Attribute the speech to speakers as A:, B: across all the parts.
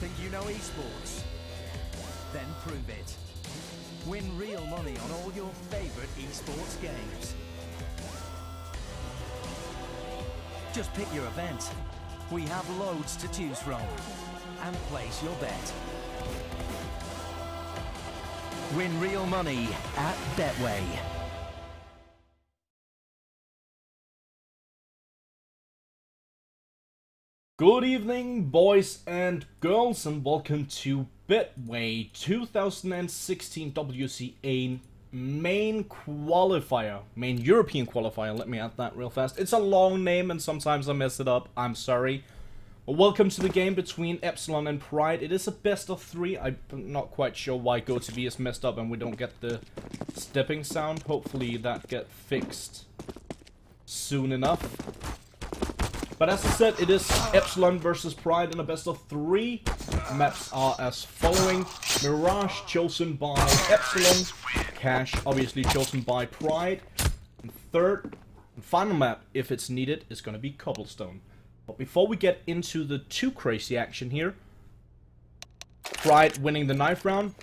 A: Think you know esports? Then prove it. Win real money on all your favorite esports games. Just pick your event. We have loads to choose from. And place your bet. Win real money at Betway.
B: Good evening, boys and girls, and welcome to Betway 2016 WCA main qualifier, main European qualifier. Let me add that real fast. It's a long name and sometimes I mess it up. I'm sorry. Well, welcome to the game between EPSILON and Pride. It is a best of 3. I'm not quite sure why GoToB is messed up and we don't get the stepping sound. Hopefully that gets fixed soon enough. But as I said, it is EPSILON versus Pride in a best of 3. Maps are as following. Mirage chosen by EPSILON. Cash obviously chosen by Pride. And third and final map, if it's needed, is going to be Cobblestone. But before we get into the too crazy action here, Pride winning the knife round.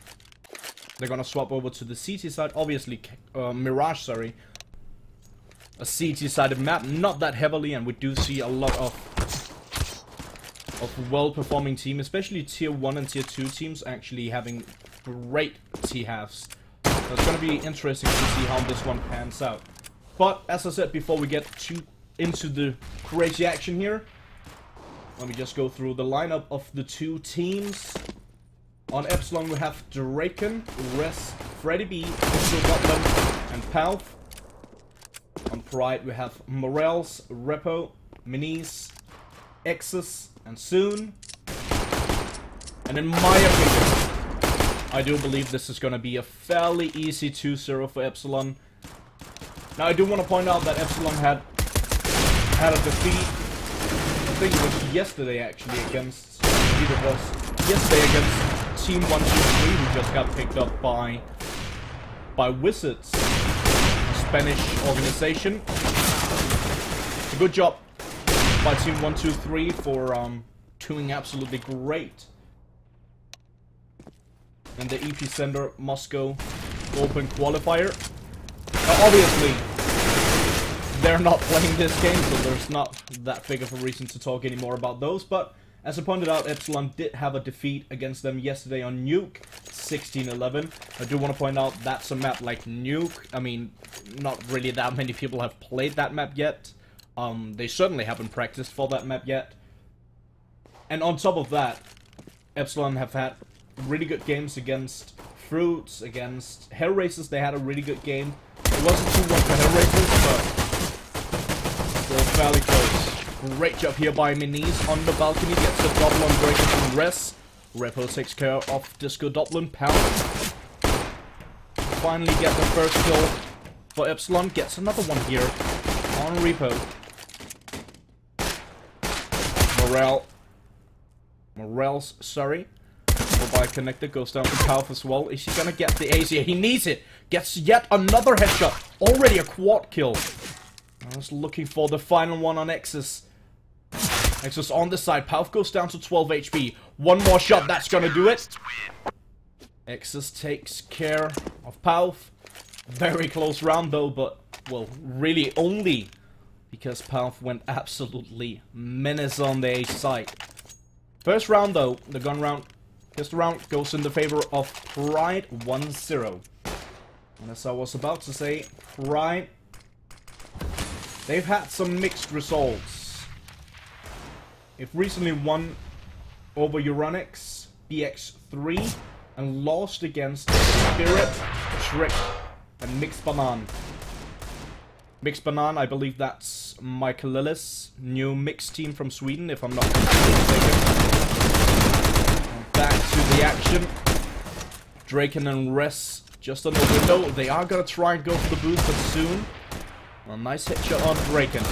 B: They're going to swap over to the CT side. Obviously, Mirage, sorry. A CT-sided map, not that heavily, and we do see a lot of well-performing teams, especially Tier 1 and Tier 2 teams actually having great T-halves. So it's going to be interesting to see how this one pans out. But, as I said before we get into the crazy action here, let me just go through the lineup of the two teams. On EPSILON we have Draken, Res, Freddy B, WCA, and Palf. On Pride we have Morels, Repo, Minis, Exus, and Soon. And in my opinion, I do believe this is going to be a fairly easy 2-0 for EPSILON. Now I do want to point out that EPSILON had a defeat, I think it was yesterday actually, against Team 123, who just got picked up by Wizards. Spanish organization. It's a good job by Team 123 for doing absolutely great. And the EPSILON Moscow Open Qualifier. Now, obviously, they're not playing this game, so there's not that big of a reason to talk anymore about those. But as I pointed out, EPSILON did have a defeat against them yesterday on Nuke, 16-11. I do want to point out that's a map like Nuke. I mean, not really that many people have played that map yet. They certainly haven't practiced for that map yet. And on top of that, EPSILON have had really good games against Fruits, against Hellraisers. They had a really good game. It wasn't 2-1 for Hellraisers, but still fairly close. Great job here by Minis on the balcony, gets the double on Draken and Res. Repo takes care of Disco Dublin, Pound. Finally get the first kill for EPSILON, gets another one here on Repo. Morels, sorry. Mobile connector goes down to Palf as well. Is he gonna get the ace here? He needs it! Gets yet another headshot. Already a quad kill. I was looking for the final one on Exus. Exus on the side. Palf goes down to 12 HP. One more shot, that's gonna do it. Exus takes care of Palf. Very close round though, but, well, really only because Palf went absolutely menace on the A side. First round though, the gun round, pistol round, goes in the favor of Pride 1-0. And as I was about to say, Pride, they've had some mixed results. They've recently won over Euronics, BX3, and lost against Spirit, Trick, and Mixed Banan. Mixed Banan, I believe that's Michael Lillis' new mixed team from Sweden, if I'm not mistaken. And back to the action. Draken and Res just on the window. They are gonna try and go for the boost, but soon. A nice headshot on Draken.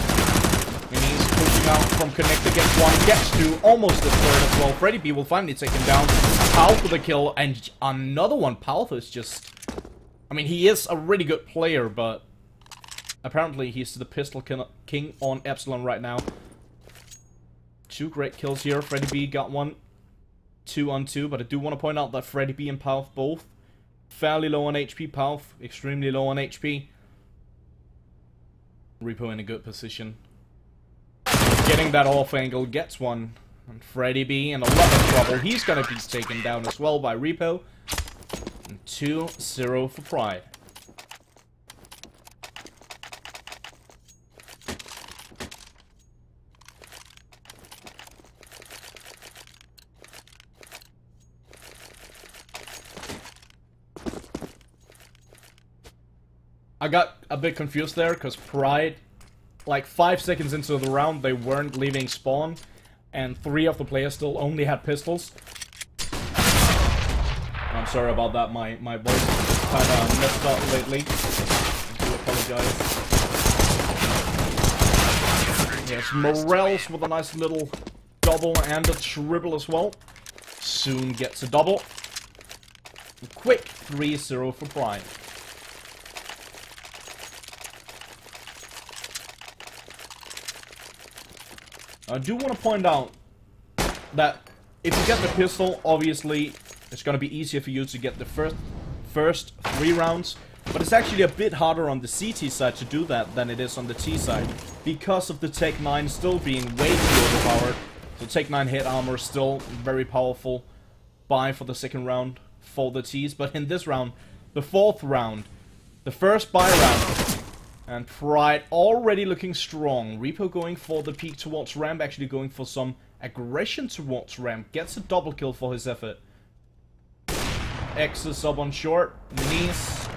B: And he's pushing out from connector, gets one, gets two, almost the third as well. Freddy B will finally take him down. Palf with a kill, and another one. Palf is just... I mean, he is a really good player, but apparently he's the pistol king on EPSILON right now. Two great kills here. Freddy B got one. 2 on 2, but I do want to point out that Freddy B and Palf both fairly low on HP. Palf extremely low on HP. Repo in a good position. Getting that off angle, gets one. And Freddy B in a lot of trouble. He's gonna be taken down as well by Repo. And 2-0 for Pride. I got a bit confused there, because Pride, like 5 seconds into the round, they weren't leaving spawn, and 3 of the players still only had pistols. I'm sorry about that, my voice is kinda messed up lately. I do apologize. Yes, Morels with a nice little double and a triple as well. Soon gets a double. Quick 3-0 for Pride. I do want to point out that if you get the pistol, obviously it's going to be easier for you to get the first 3 rounds, but it's actually a bit harder on the CT side to do that than it is on the T side, because of the Tech 9 still being way too overpowered. So Tech 9 hit armor is still very powerful. Buy for the second round for the Ts, but in this round, the 4th round, the first buy round, and Pride already looking strong. Repo going for the peek towards ramp, actually going for some aggression towards ramp. Gets a double kill for his effort. X is up on short, knees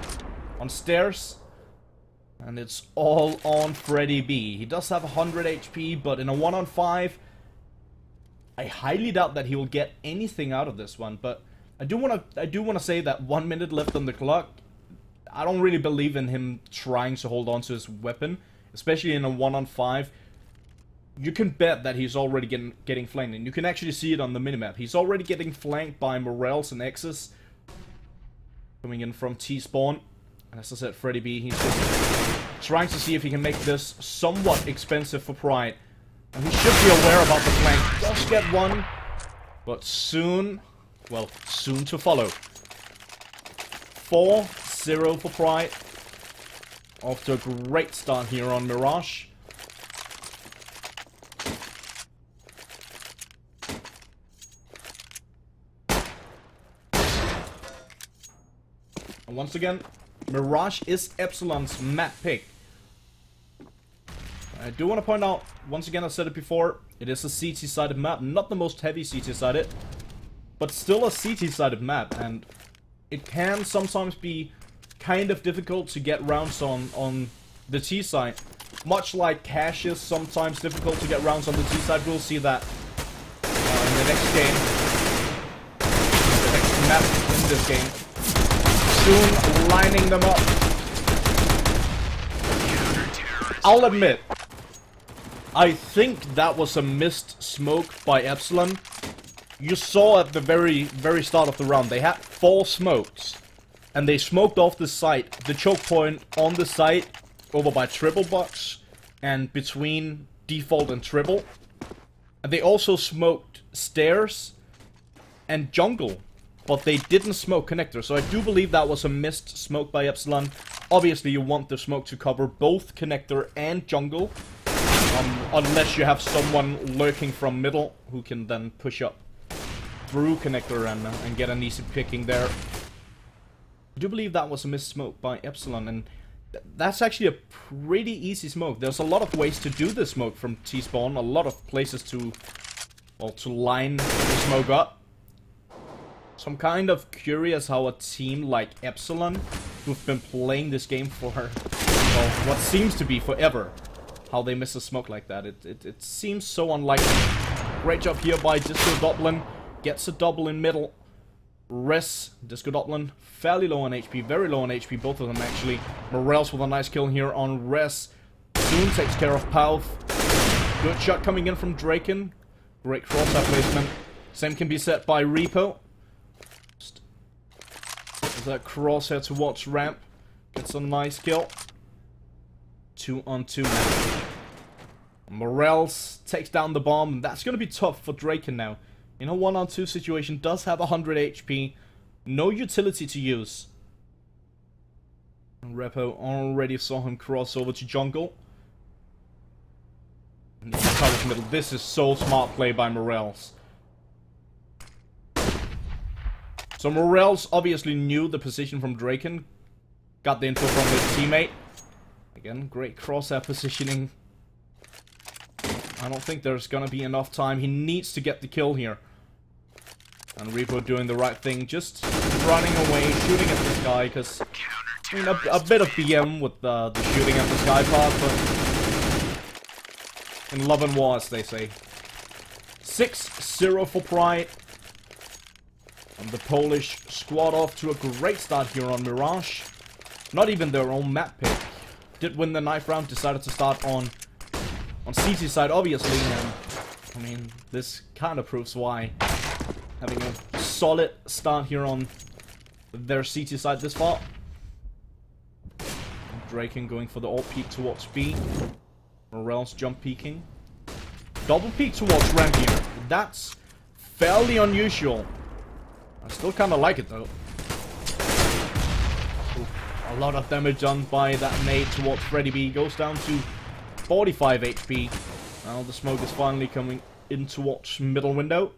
B: on stairs, and it's all on Freddy B. He does have 100 HP, but in a 1-on-5, I highly doubt that he will get anything out of this one. But I do want to say that 1 minute left on the clock. I don't really believe in him trying to hold on to his weapon, especially in a 1-on-5. You can bet that he's already getting flanked, and you can actually see it on the minimap. He's already getting flanked by Morels and X's coming in from T-spawn. And as I said, Freddy B, he's just trying to see if he can make this somewhat expensive for Pride. And he should be aware about the flank. Does get one, but soon, well, soon to follow. 4-0 for Pride. Off to a great start here on Mirage. And once again, Mirage is EPSILON's map pick. I do want to point out, once again, I said it before, it is a CT-sided map, not the most heavy CT-sided, but still a CT-sided map, and it can sometimes be kind of difficult to get rounds on the T side. Much like cash is sometimes difficult to get rounds on the T side. We'll see that in the next game. The next map in this game. Soon lining them up. I'll admit, I think that was a missed smoke by EPSILON. You saw at the very start of the round, they had 4 smokes. And they smoked off the site, the choke point on the site, over by triple box, and between default and triple. And they also smoked stairs and jungle, but they didn't smoke connector. So I do believe that was a missed smoke by EPSILON. Obviously you want the smoke to cover both connector and jungle, unless you have someone lurking from middle who can then push up through connector and get an easy picking there. I do believe that was a missed smoke by EPSILON, and that's actually a pretty easy smoke. There's a lot of ways to do this smoke from T-spawn, a lot of places to, well, to line the smoke up. So I'm kind of curious how a team like EPSILON, who've been playing this game for, well, what seems to be forever, how they miss a smoke like that. It seems so unlikely. Great job here by Disco Dublin. Gets a double in middle. Res, Disco Dublin, fairly low on HP, very low on HP, both of them actually. Morels with a nice kill here on Res. Soon takes care of Palf. Good shot coming in from Draken. Great crosshair placement. Same can be said by Repo. That crosshair towards ramp. Gets a nice kill. 2 on 2 now. Morels takes down the bomb. That's going to be tough for Draken now. in a 1-on-2 situation, does have 100 HP. No utility to use. And Repo already saw him cross over to jungle. And middle. This is so smart play by Morels. So Morels obviously knew the position from Draken. Got the info from his teammate. Again, great crosshair positioning. I don't think there's gonna be enough time. He needs to get the kill here. And Repo doing the right thing, just running away, shooting at this guy, because I mean, a bit of BM with the shooting at the sky part, but in love and war, as they say. 6-0 for Pride. And the Polish squad off to a great start here on Mirage. Not even their own map pick. Did win the 9th round, decided to start on CT side, obviously, and I mean, this kind of proves why. Having a solid start here on their CT side this far. Draken going for the alt peek towards B. Morels jump peeking. Double peek towards ramp here. That's fairly unusual. I still kind of like it though. A lot of damage done by that nade towards Freddy B. Goes down to 45 HP. Now the smoke is finally coming in towards middle window.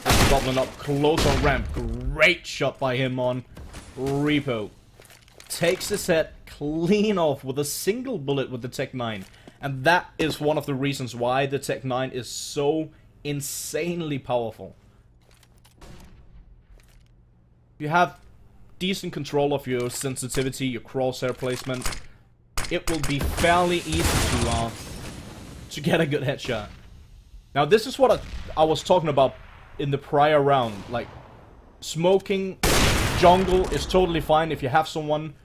B: And goblin up close on ramp. Great shot by him on Repo. Takes his head clean off with a single bullet with the Tech 9. And that is one of the reasons why the Tech 9 is so insanely powerful. You have decent control of your sensitivity, your crosshair placement. It will be fairly easy to get a good headshot. Now this is what I was talking about in the prior round. Like, smoking jungle is totally fine if you have someone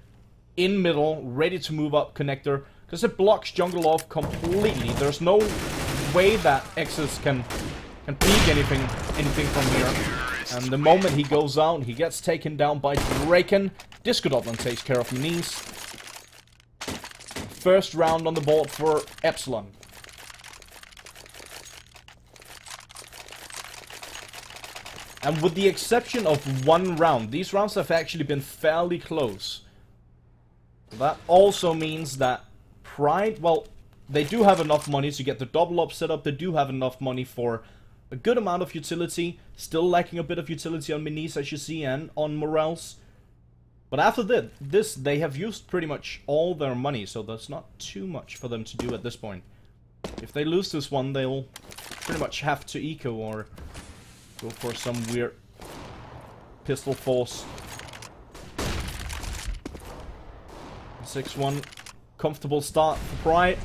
B: in middle ready to move up connector, because it blocks jungle off completely. There's no way that Exus can peek anything from here. And the moment he goes out, he gets taken down by Draken. Disco Dublin takes care of Maniz. First round on the board for EPSILON. And with the exception of one round, these rounds have actually been fairly close. That also means that Pride, well, they do have enough money to get the double up set up. They do have enough money for a good amount of utility. Still lacking a bit of utility on Maniz, as you see, and on Morels. But after this, they have used pretty much all their money, so there's not too much for them to do at this point. If they lose this one, they'll pretty much have to eco or go for some weird pistol force. 6-1, comfortable start for Pride.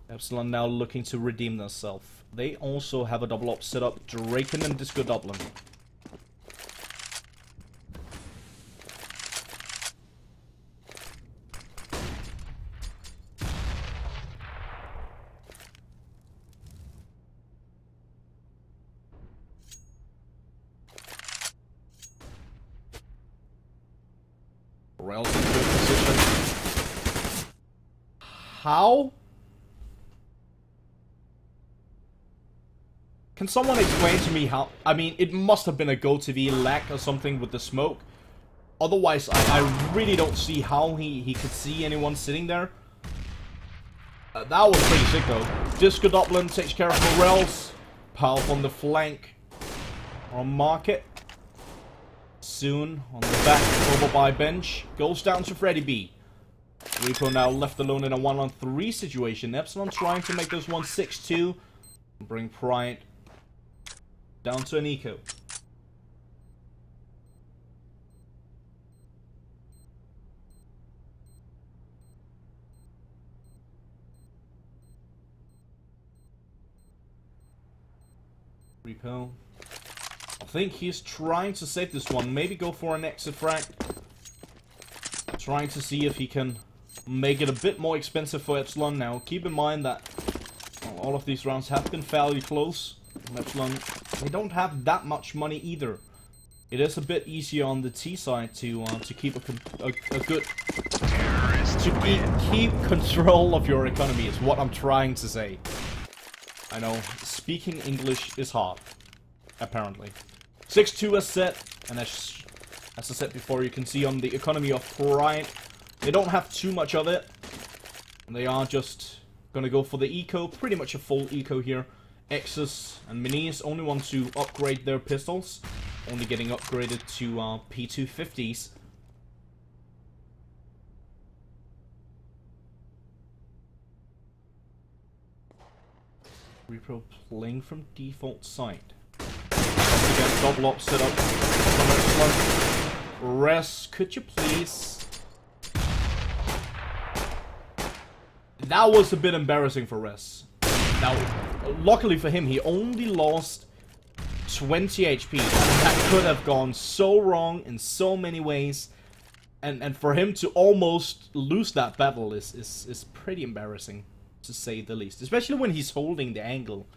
B: EPSILON now looking to redeem themselves. They also have a double op set up, Draken and Disco Dublin. Morels in good position. How? Can someone explain to me how? I mean, it must have been a GoTV lag or something with the smoke. Otherwise, I really don't see how he could see anyone sitting there. That was pretty sick though. Disco Dublin takes care of Morels. Palf on the flank. On market. Soon on the back, over by bench. Goes down to Freddy B. Repo now left alone in a 1-on-3 situation. EPSILON trying to make this one 6-2. Bring Pride down to an eco. Repo. I think he's trying to save this one. Maybe go for an exit frag. Trying to see if he can make it a bit more expensive for EPSILON now. Keep in mind that all of these rounds have been fairly close. EPSILON, they don't have that much money either. It is a bit easier on the T side to keep a good keep control of your economy is what I'm trying to say. I know, speaking English is hard, apparently. 6-2 as set, and as I said before, you can see on the economy of Pride, they don't have too much of it. They are just gonna go for the eco, pretty much a full eco here. X's and Minis only want to upgrade their pistols, only getting upgraded to P250s. Repro playing from default site. Once again, double up setup. Res, could you please? That was a bit embarrassing for Res. Now, luckily for him, he only lost 20 HP. That could have gone so wrong in so many ways. And for him to almost lose that battle is pretty embarrassing, to say the least. Especially when he's holding the angle.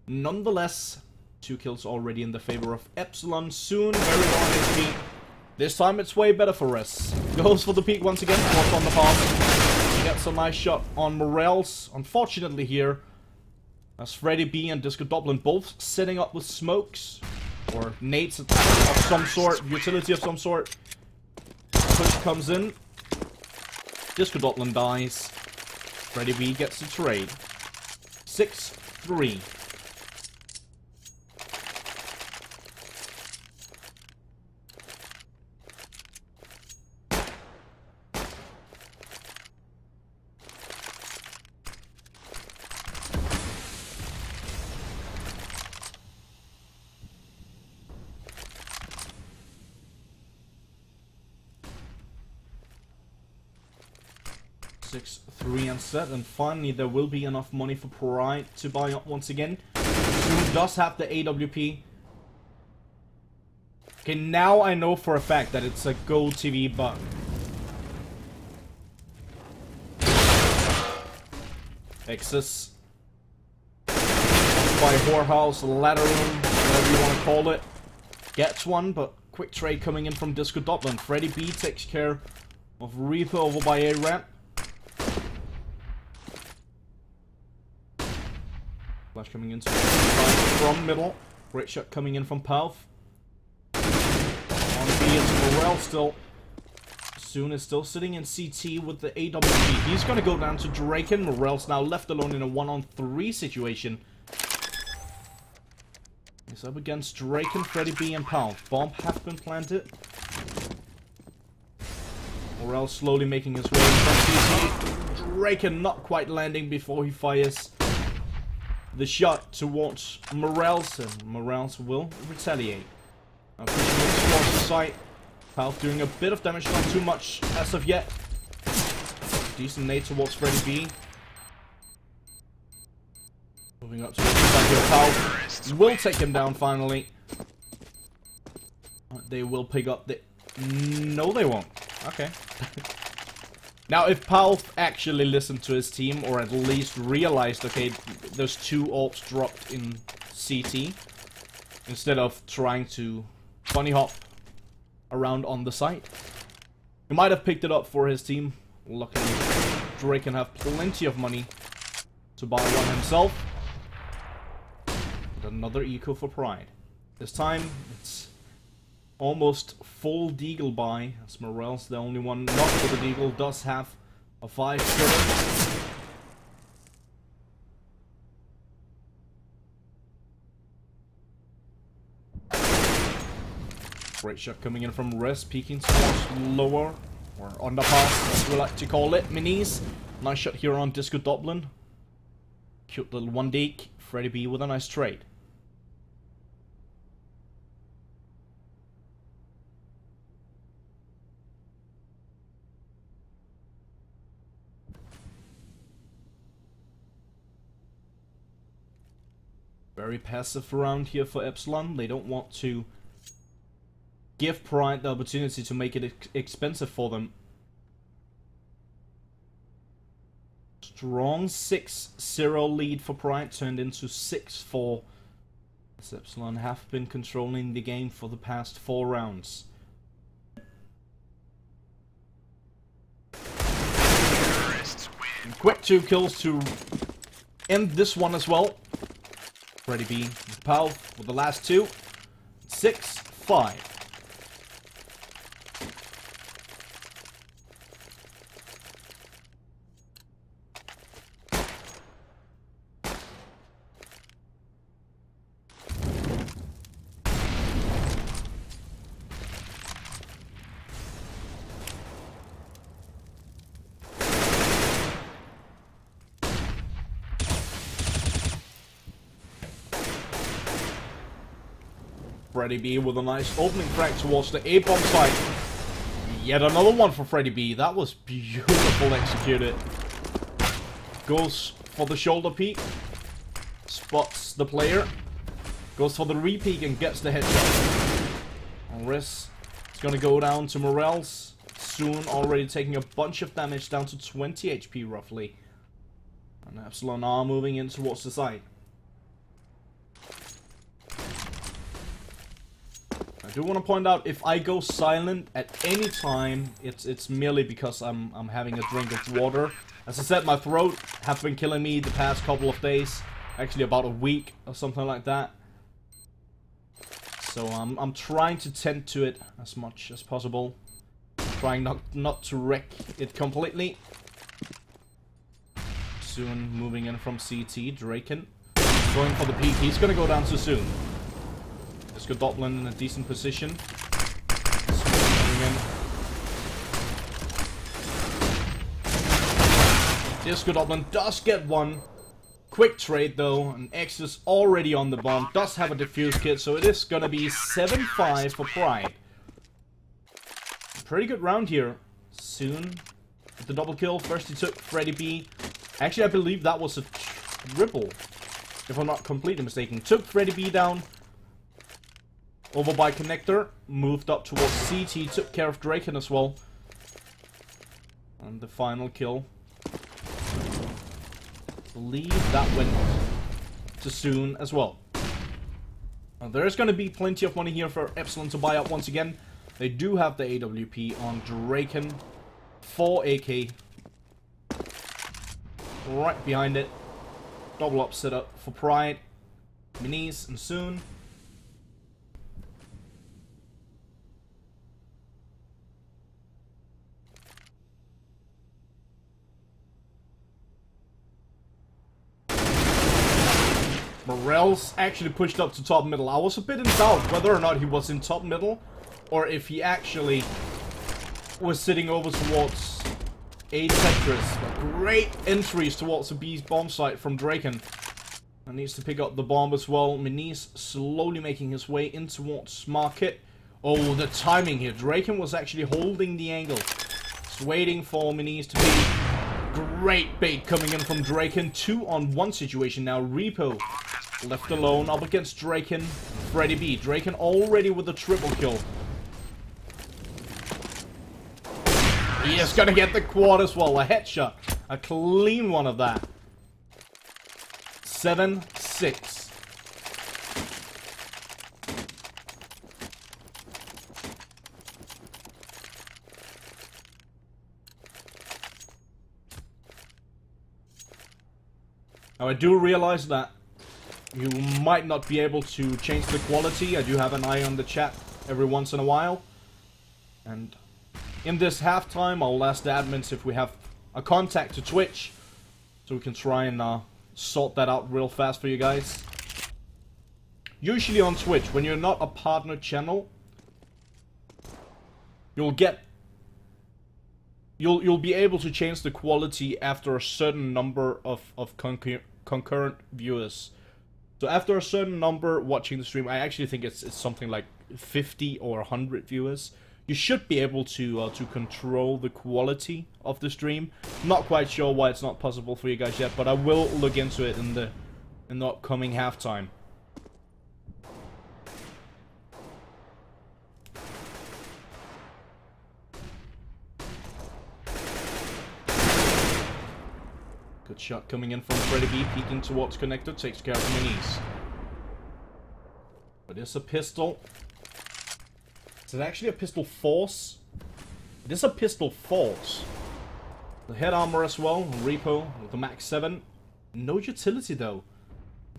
B: Nonetheless, 2 kills already in the favor of EPSILON. Soon, very long HP. This time it's way better for Res. Goes for the peak once again. What's on the path? Gets a nice shot on Morels. Unfortunately here, as Freddy B and Disco Dublin both setting up with smokes. Or nades of some sort. Utility of some sort. Push comes in. Disco Dublin dies. Freddy B gets the trade. 6-3. And set, and finally there will be enough money for Pride to buy up once again. Who does have the AWP? Okay, now I know for a fact that it's a Gold TV bug. Exis. By Whorehouse, Ladder Room, whatever you want to call it. Gets one, but quick trade coming in from Disco Dublin. Freddy B takes care of Reaper over by A-Ramp. Flash coming into from middle. Great shot coming in from Palf. On B is Morel still. Soon is still sitting in CT with the AWP. He's gonna go down to Draken. Morel's now left alone in a 1-on-3 situation. He's up against Draken, Freddy B, and Palf. Bomb have been planted. Morel slowly making his way from CT. Draken not quite landing before he fires the shot towards Morels, and Morels will retaliate. Now pushing towards the site. Palf doing a bit of damage, not too much as of yet. Decent nade towards Freddy B. Moving up towards the side here, Palf will take him down finally. They will pick up the... No, they won't. Okay. Now, if Palf actually listened to his team, or at least realized, okay, there's 2 AWPs dropped in CT, instead of trying to bunny hop around on the site, he might have picked it up for his team. Luckily, Drake can have plenty of money to buy one himself. And another eco for Pride. This time, it's almost full deagle buy, as Morel's the only one not for the deagle, does have a 5-7. Great shot coming in from Res, peeking towards lower, or underpass, as we like to call it, Minis. Nice shot here on Disco Dublin. Cute little 1-deke, Freddy B with a nice trade. Very passive around here for EPSILON. They don't want to give Pride the opportunity to make it expensive for them. Strong 6-0 lead for Pride turned into 6-4. As EPSILON have been controlling the game for the past 4 rounds. Quick 2 kills to end this one as well. Freddy B with Pal with the last two. 6-5. Freddy B with a nice opening frag towards the A-bomb side. Yet another one for Freddy B. That was beautiful executed. Goes for the shoulder peek. Spots the player. Goes for the re-peek and gets the headshot. Riz is gonna go down to Morels. Soon already taking a bunch of damage, down to 20 HP roughly. And EPSILON are moving in towards the side. I do want to point out, if I go silent at any time, it's merely because I'm having a drink of water. As I said, my throat has been killing me the past couple of days, actually about a week or something like that. So I'm trying to tend to it as much as possible, trying not to wreck it completely. Soon moving in from CT, Draken going for the peak. He's gonna go down too soon. Disco Doblin in a decent position. Disco Doblin does get one. Quick trade though, and X is already on the bomb. Does have a defuse kit, so it is gonna be 7-5 for Pride. Pretty good round here. Soon, with the double kill. First he took Freddy B. Actually, I believe that was a triple, if I'm not completely mistaken. Took Freddy B down. Over by Connector, moved up towards CT, took care of Draken as well. And the final kill. I believe that went to Soon as well. Now, there's going to be plenty of money here for EPSILON to buy up once again. They do have the AWP on Draken. 4 AK. Right behind it. Double up setup for Pride. Minis and Soon. Morels actually pushed up to top middle. I was a bit in doubt whether or not he was in top middle, or if he actually was sitting over towards A Tetris. But great entries towards the B's bomb site from Draken. And needs to pick up the bomb as well. Minis slowly making his way in towards Market. Oh, the timing here. Draken was actually holding the angle. Just waiting for Minis to be. Great bait coming in from Draken. 2-on-1 situation now. Repo left alone up against Draken. Freddy B. Draken already with a triple kill. He is gonna get the quad as well. A headshot. A clean one of that. 7-6. Now I do realize that you might not be able to change the quality. I do have an eye on the chat every once in a while. And in this halftime, I'll ask the admins if we have a contact to Twitch, so we can try and sort that out real fast for you guys. Usually on Twitch, when you're not a partner channel, you'll be able to change the quality after a certain number of concurrent viewers. So after a certain number watching the stream, I actually think it's something like 50 or 100 viewers, you should be able to control the quality of the stream. Not quite sure why it's not possible for you guys yet, but I will look into it in the upcoming halftime. Good shot coming in from Freddy B, peeking towards Connector, takes care of Minis. But it's a pistol. Is it actually a pistol force? It is a pistol force. The head armor as well, Repo with the Max 7. No utility though.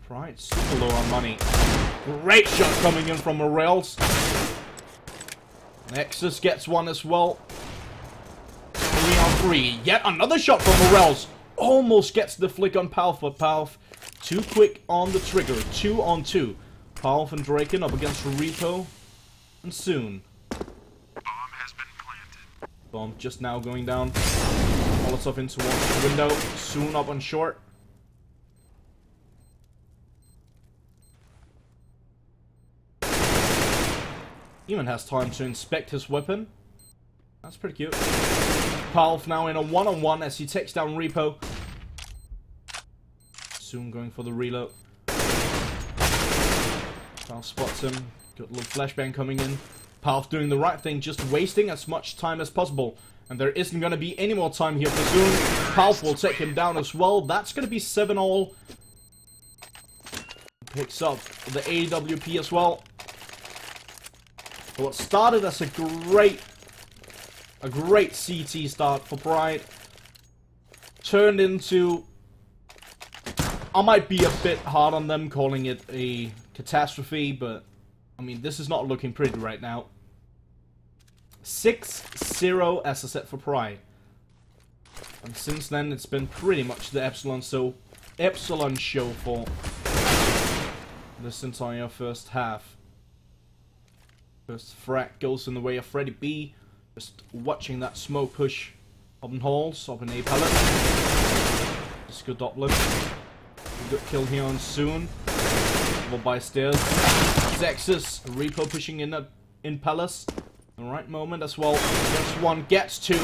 B: Pride super low on money. Great shot coming in from Morels. Nexus gets one as well. 3 on 3. Yet another shot from Morels. Almost gets the flick on Palf, but Palf too quick on the trigger. 2 on 2. Palf and Draken up against Repo. And soon.
C: Bomb has been planted.
B: Bomb just now going down. Molotov in towards the window. Soon up on short. Even has time to inspect his weapon. That's pretty cute. Palf now in a one-on-one as he takes down Repo. Soon going for the reload. Palf spots him. Got a little flashbang coming in. Palf doing the right thing, just wasting as much time as possible. And there isn't going to be any more time here for soon. Palf will take him down as well. That's going to be 7 all. Picks up the AWP as well. What started as a great CT start for Pride turned into, I might be a bit hard on them calling it a catastrophe, but I mean, this is not looking pretty right now. 6-0 as I said for Pride. And since then it's been pretty much the EPSILON show for this entire first half. First frag goes in the way of Freddy B. Just watching that smoke push up in halls, up in A pallet. Just good Doppler. Good kill here on Soon. Over by stairs. Zexus, Repo pushing in palace. The right moment as well. Gets one, gets two.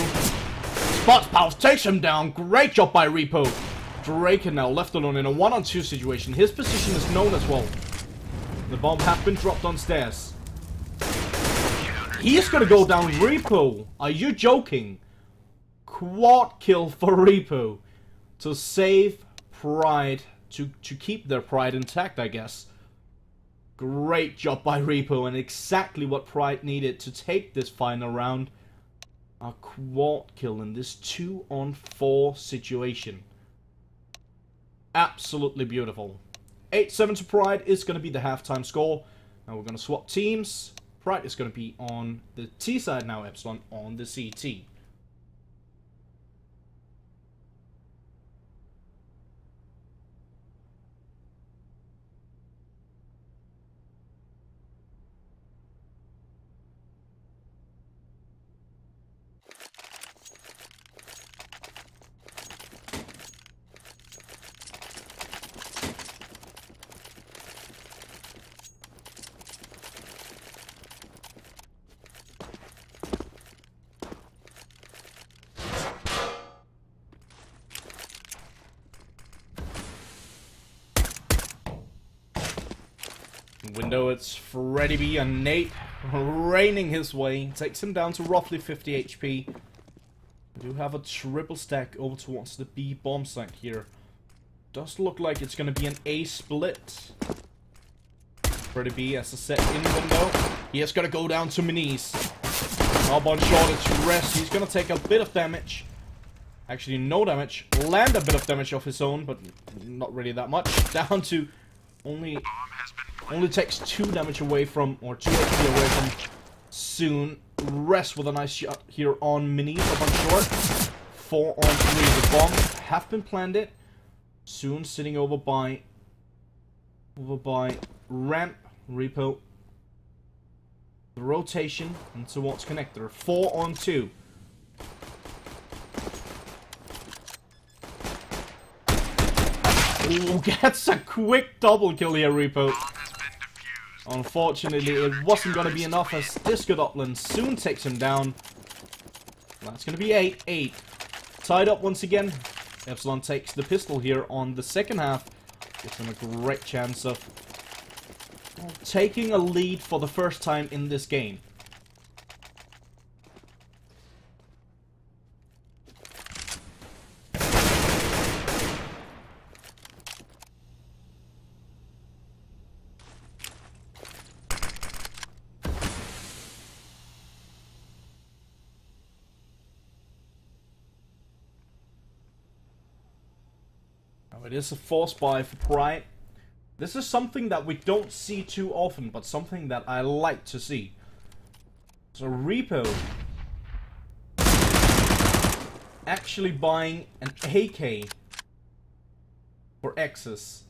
B: Spots Pals, takes him down. Great job by Repo. Draken now left alone in a 1-on-2 situation. His position is known as well. The bomb has been dropped on stairs. He's gonna go down Repo. Are you joking? Quad kill for Repo. To save Pride. To keep their pride intact, I guess. Great job by Repo. And exactly what Pride needed to take this final round. A quad kill in this 2-on-4 situation. Absolutely beautiful. 8-7 to Pride is gonna be the halftime score. Now we're gonna swap teams. Pride is going to be on the T side now, EPSILON on the CT. Window, it's Freddy B and Nate raining his way. Takes him down to roughly 50 HP. We do have a triple stack over towards the B bomb site here. Does look like it's going to be an A split. Freddy B as a set in window. He is going to go down to Minis. Up on shortage rest. He's going to take a bit of damage. Actually, no damage. Land a bit of damage of his own, but not really that much. Down to only takes 2 damage away from, or 2 HP away from Soon. Rest with a nice shot here on Minis up on short. 4 on 3. The bombs have been planted. Soon sitting over by ramp. Repo. The rotation and towards connector. 4 on 2. Ooh, gets a quick double kill here, Repo. Unfortunately, it wasn't going to be enough as Disco Doppler soon takes him down. That's going to be 8-8. Tied up once again. EPSILON takes the pistol here on the second half. Gives him a great chance of taking a lead for the first time in this game. Now it is a force buy for Pride. This is something that we don't see too often, but something that I like to see. So Repo actually buying an AK for X's.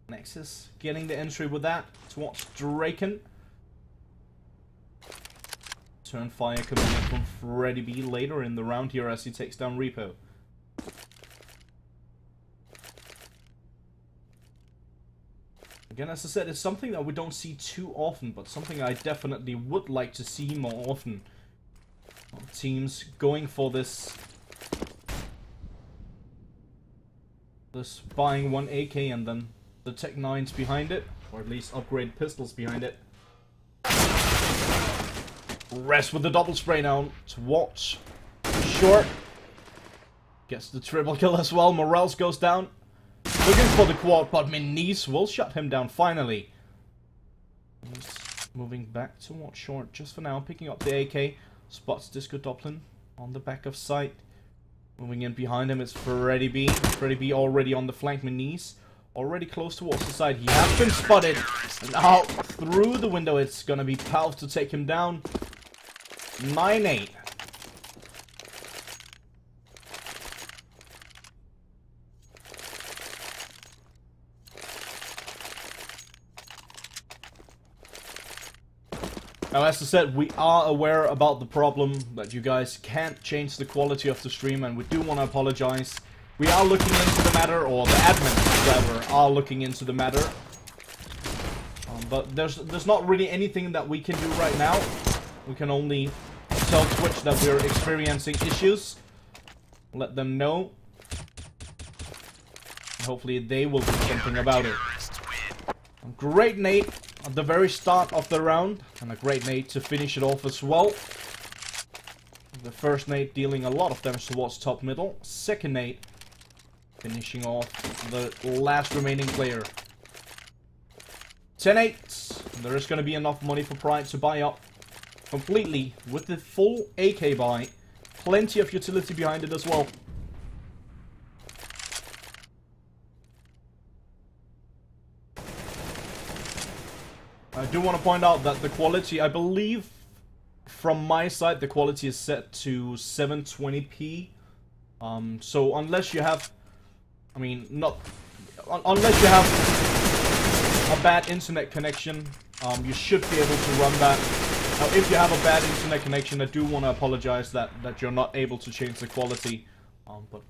B: Nexus getting the entry with that towards Draken. Turn fire coming in from Freddy B later in the round here as he takes down Repo. Again, as I said, it's something that we don't see too often, but something I definitely would like to see more often. Teams going for this buying one AK and then the Tech 9s behind it, or at least upgrade pistols behind it. Rest with the double spray now to watch. Short gets the triple kill as well. Morales goes down. Looking for the quad, but Minis will shut him down finally. He's moving back towards Short just for now, picking up the AK. Spots Disco Dublin on the back of sight. Moving in behind him is Freddy B. Freddy B already on the flank. Minis already close towards the side. He has been spotted. Now through the window it's gonna be Palf to take him down. 9-8. Now, as I said, we are aware about the problem that you guys can't change the quality of the stream, and we do want to apologize. We are looking into the matter, or the admins, rather, are looking into the matter. But there's not really anything that we can do right now. We can only tell Twitch that we're experiencing issues. Let them know. And hopefully they will do something about it. Great nade at the very start of the round, and a great nade to finish it off as well. The first nade dealing a lot of damage towards top middle. Second nade finishing off the last remaining player. 10-8. There is going to be enough money for Pride to buy up completely with the full AK buy. Plenty of utility behind it as well. I do want to point out that the quality, I believe, from my side, the quality is set to 720p. So unless you have, I mean, unless you have a bad internet connection, you should be able to run that. Now, if you have a bad internet connection, I do want to apologize that you're not able to change the quality. But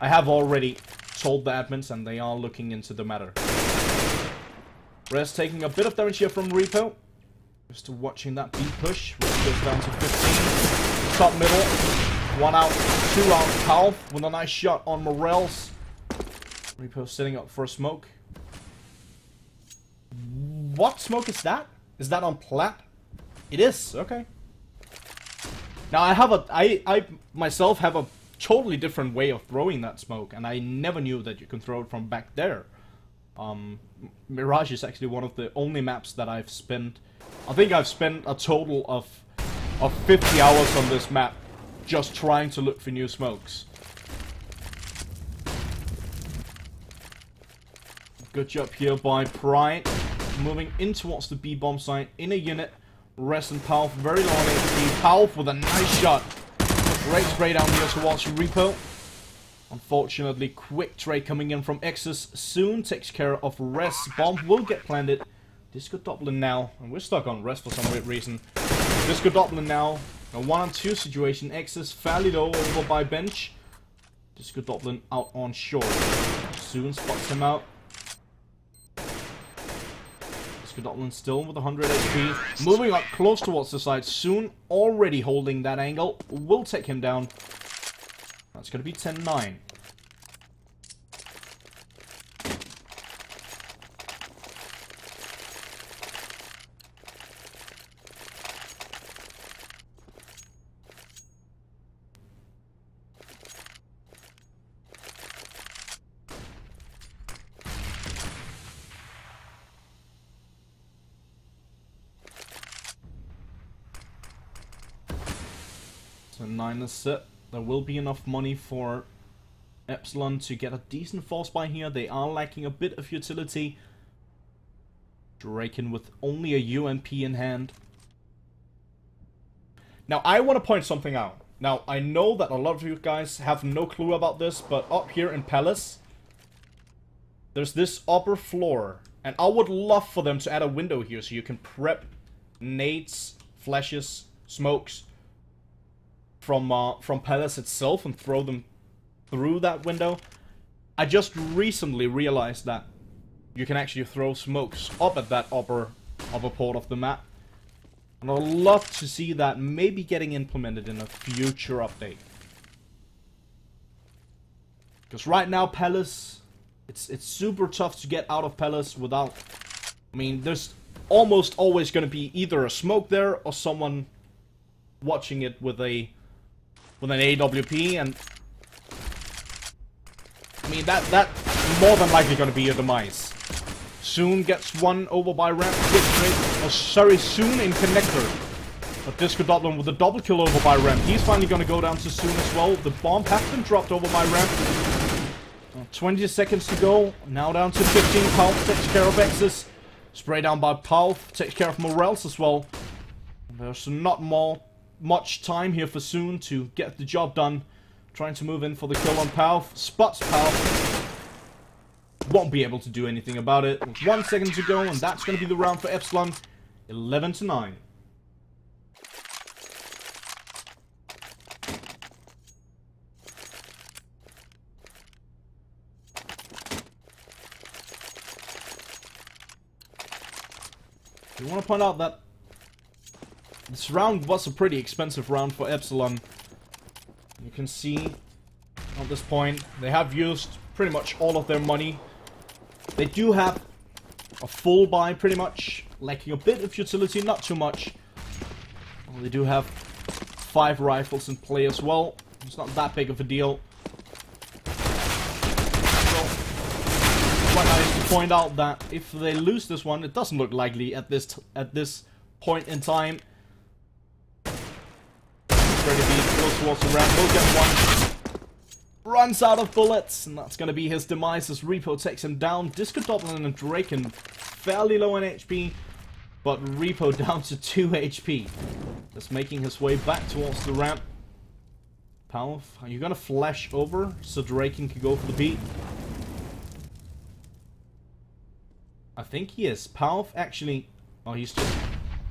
B: I have already told the admins, and they are looking into the matter. Res taking a bit of damage here from Repo. Just watching that B push, which goes down to 15. Top middle. 1 out, 2 out. Palf with a nice shot on Morels. Repo setting up for a smoke. What smoke is that? Is that on plat? It is, okay. Now I myself have a totally different way of throwing that smoke, and I never knew that you can throw it from back there. Mirage is actually one of the only maps that I've spent. I think I've spent a total of 50 hours on this map just trying to look for new smokes. Good job here by Pride. Moving in towards the B bomb site in a unit. Res and Palf very low on HP. Palf with a nice shot. Great spray down here towards Repo. Unfortunately, quick trade coming in from X's soon takes care of Res. Bomb will get planted. Disco Dublin now, and we're stuck on Res for some weird reason. Disco Dublin now, a 1-on-2 situation. X's fairly low over by bench. Disco Dublin out on shore. Soon spots him out. Disco Dublin still with 100 HP. Moving up close towards the side. Soon already holding that angle. Will take him down. That's going to be 10-9. So 9 is set. There will be enough money for EPSILON to get a decent force buy here. They are lacking a bit of utility. Draken with only a UMP in hand. Now, I want to point something out. Now, I know that a lot of you guys have no clue about this, but up here in Palace, there's this upper floor. And I would love for them to add a window here so you can prep nades, flashes, smokes from Palace itself and throw them through that window. I just recently realized that you can actually throw smokes up at that upper part of the map. And I'd love to see that maybe getting implemented in a future update. Because right now, Palace, it's super tough to get out of Palace without... I mean, there's almost always going to be either a smoke there or someone watching it with an AWP, and I mean that's more than likely going to be your demise. Soon gets one over by ramp, Soon in connector. But Disco Dublin with a double kill over by ramp. He's finally going to go down to Soon as well. The bomb has been dropped over by ramp. 20 seconds to go. Now down to 15. Palf takes care of X's. Spray down by Palf. Takes care of Morels as well. There's not much time here for Soon to get the job done. Trying to move in for the kill on Palf. Spots Palf. Won't be able to do anything about it. With 1 second to go, and that's going to be the round for EPSILON. 11-9. I want to point out that this round was a pretty expensive round for EPSILON. You can see at this point they have used pretty much all of their money. They do have a full buy pretty much, lacking a bit of utility, not too much. Well, they do have 5 rifles in play as well. It's not that big of a deal. Quite nice to point out that if they lose this one, it doesn't look likely at this point in time. Ready to be close towards the ramp. We'll get one. Runs out of bullets, and that's going to be his demise as Repo takes him down. Disco Dublin and Draken fairly low in HP, but Repo down to 2 HP. Just making his way back towards the ramp. Palf, are you going to flash over so Draken can go for the beat? I think he is. Palf actually... Oh, he's just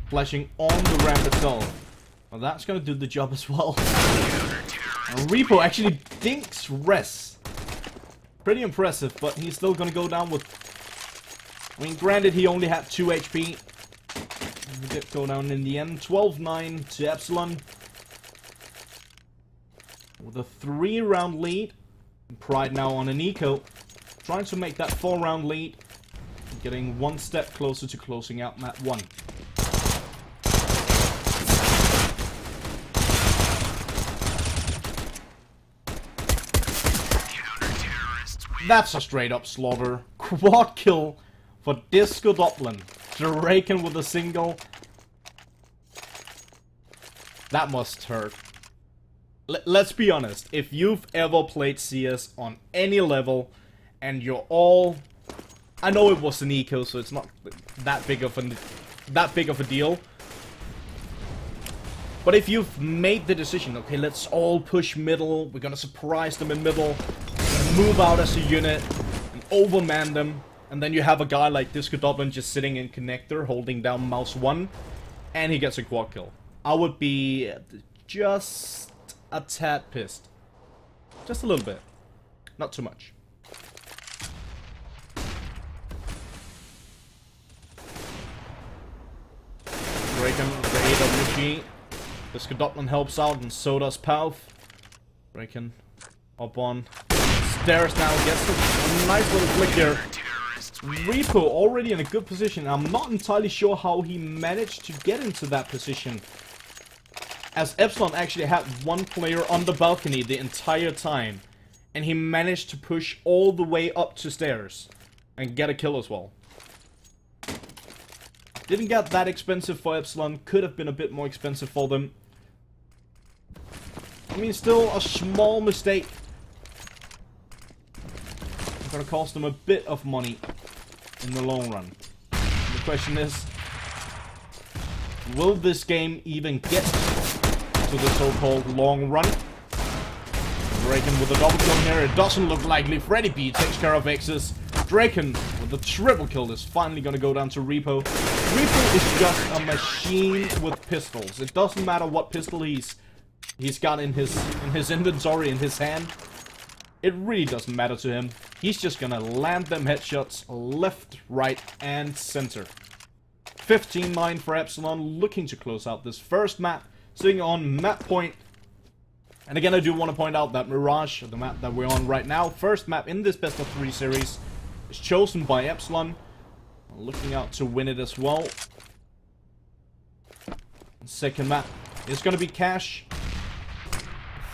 B: flashing on the ramp itself. Well, that's going to do the job as well. Repo actually dinks res. Pretty impressive, but he's still going to go down with... I mean, granted, he only had 2 HP. He did go down in the end. 12-9 to EPSILON. With a 3-round lead. Pride now on an eco. Trying to make that 4-round lead. Getting one step closer to closing out map 1. That's a straight up slaughter. Quad kill for Disco Dublin. Draken with a single. That must hurt. Let's be honest. If you've ever played CS on any level and you're all... I know it was an eco, so it's not that big of a deal. But if you've made the decision, okay, let's all push middle, we're gonna surprise them in middle, move out as a unit, and overman them, and then you have a guy like Disco Dublin just sitting in connector, holding down mouse 1, and he gets a quad kill. I would be just a tad pissed. Just a little bit. Not too much. Draken with the AWG. Disco Dublin helps out, and so does Palf. Draken up on stairs now, gets a nice little flick here. Repo already in a good position. I'm not entirely sure how he managed to get into that position, as EPSILON actually had one player on the balcony the entire time, and he managed to push all the way up to stairs and get a kill as well. Didn't get that expensive for EPSILON, could have been a bit more expensive for them. I mean, still a small mistake. It's gonna cost them a bit of money in the long run. And the question is, will this game even get to the so-called long run? Draken with a double kill here. It doesn't look likely. Freddy B takes care of X's. Draken with the triple kill is finally gonna go down to Repo. Repo is just a machine with pistols. It doesn't matter what pistol he's got in his inventory, in his hand. It really doesn't matter to him. He's just gonna land them headshots left, right, and center. 15-9 for EPSILON, looking to close out this first map, sitting on map point. And again, I do want to point out that Mirage, the map that we're on right now, first map in this best of 3 series, is chosen by EPSILON. Looking out to win it as well. Second map is going to be Cash.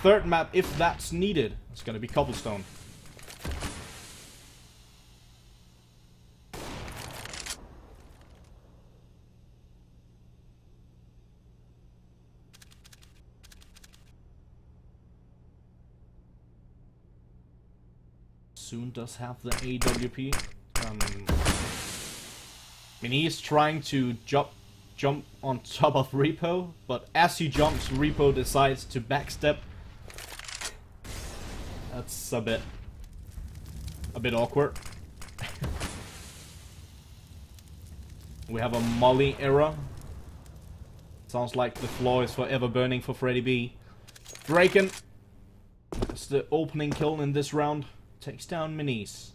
B: Third map, if that's needed, it's going to be Cobblestone. Soon does have the AWP. I mean, he's trying to jump on top of Repo, but as he jumps, Repo decides to backstep. That's a bit awkward. We have a Molly era. Sounds like the floor is forever burning for Freddy B. Draken, that's the opening kill in this round. Takes down Minis.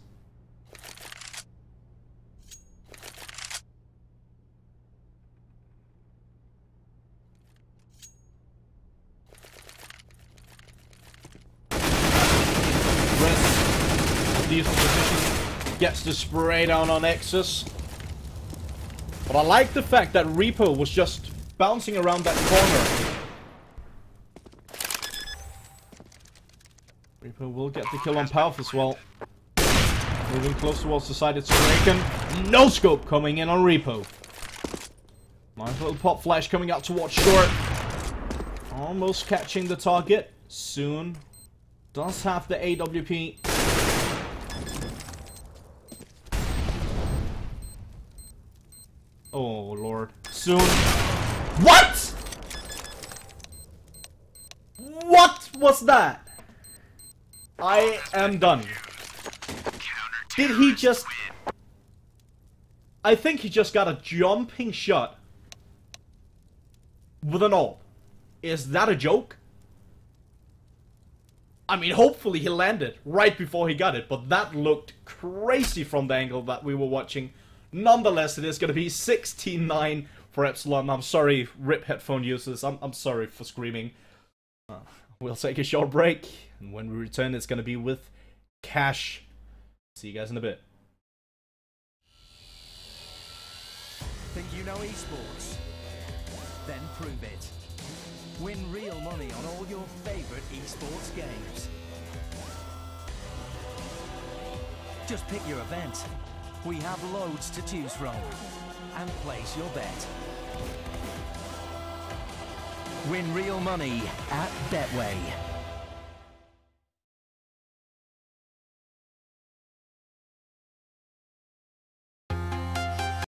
B: Decent position. Gets the spray down on Exus. But I like the fact that Repo was just bouncing around that corner. Repo will get the kill on Palf as well. Moving close towards the side, it's Draken. No scope coming in on Repo. Nice little pop flash coming out towards short. Almost catching the target. Soon. Does have the AWP. Oh lord. Soon. What? What was that? I am done. Did he just... I think he just got a jumping shot with an ult. Is that a joke? I mean, hopefully he landed right before he got it, but that looked crazy from the angle that we were watching. Nonetheless, it is going to be 16-9 for EPSILON. I'm sorry, RIP headphone users. I'm sorry for screaming. We'll take a short break, and when we return, it's going to be with Cash. See you guys in a bit.
A: Think you know esports? Then prove it. Win real money on all your favorite esports games. Just pick your event. We have loads to choose from. And place your bet. Win real money at Betway.